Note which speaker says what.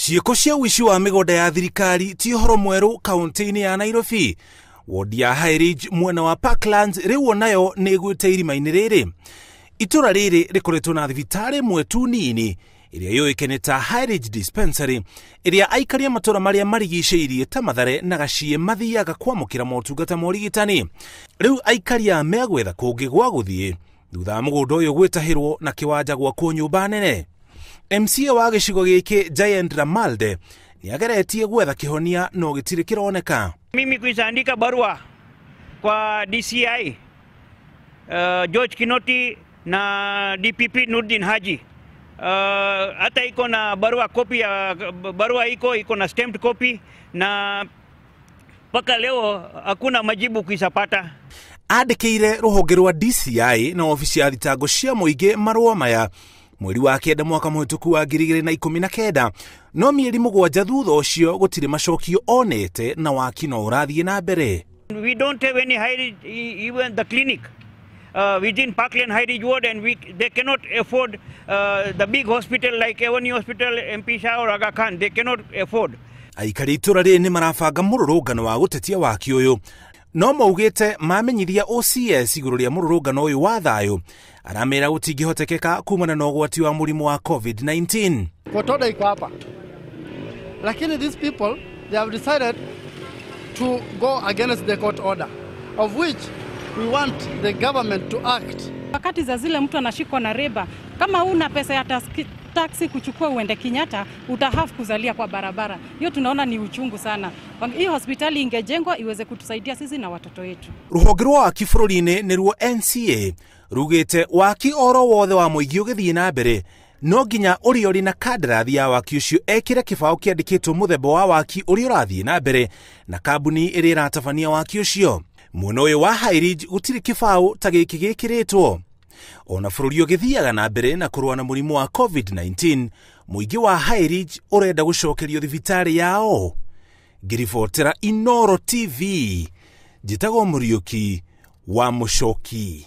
Speaker 1: Cieko cia wici wa migunda ya thirikari ti horo mweru kaunti-ini ya Nairobi. Wodi ya Highridge mwena wa Parklands riu nayo ni igwite irima-ini riri. Ituura riri rikoretwo na thibitari mwetu nini iria yoikene ta Highridge dispensary iria aikari a matura maria marigicĩirie ta Mathare na Gaciĩ mathiaga kwamũkĩra motungata ma ũrigitani. Riu aikari a megwetha kũngĩ gwa gũthiĩ thutha wa mũgũnda ũyũ gwetahiirwo na kiwanja gwakwo nyumba nene. MCA wa gicigo giki Jayendra Malde niageretie gwetha kihonia no gitire kironeka.
Speaker 2: Mimi kuisandika barua kwa DCI George Kinoti na DPP Nurdin Haji. Hata iko na barua copy ya barua iko na stamped copy na paka leo hakuna majibu kuisapata.
Speaker 1: Andikiire ruhonge rwa DCI na ofisi ya thitango cia muingi marua maya mweri wa kenda mwaka mihituku wa 2019 no mieri 7 thutha ucio gutire macokio onete na waaki no urathie na mbere.
Speaker 2: We don't have any Highridge, even the clinic within Parkland Highridge ward, and they cannot afford the big hospital like Avenue Hospital, MP Shah or Aga Khan. They cannot afford.
Speaker 1: Aikari ituura riri ni marabanga mururungano wa gutetia waaki uyu no maugite mamenyithia OCS iguru ria mururungano uyu wa thayu aramera gutingihotekeka kumana na ugwati wa murimu wa COVID-19.
Speaker 3: Kotoda iko hapa, lakini these people they have decided to go against the court order, of which we want the government to act.
Speaker 4: Wakati za zile mtu anashikwa na reba, kama una pesa ya taksi kuchukua uende Kenyatta, utahave kuzalia kwa barabara. Hiyo tunaona ni uchungu sana. Hii hospitali ingejengwa iweze kutusaidia sisi na watoto wetu.
Speaker 1: Ruhonge rwa waaki bũrũri-inĩ nĩruo MCA rugite waaki oro wothe wa mũingĩ ũgĩthiĩ na mbere no nginya ũrĩa ũrĩ na kandarathi ya waaki ũcio ekĩre kĩbaũ kĩandĩkĩtwo mũthemba wa waaki ũrĩa ũrathiĩ na mbere na kambuni ĩrĩa ĩratabania waaki ũcio. Mwena ũyũ wa Highridge gũtirĩ kĩbaũ ta gĩkĩ gĩkĩrĩtwo. Ona bũrũri ũgĩthiaga na mbere na kũrũa na mũrimũ wa COVID-19, mũingĩ wa Highridge ũrenda gũcokerio thibitari yao. Ngĩribotera Inooro TV, njĩtagwo Mũriũki wa Mũcoki.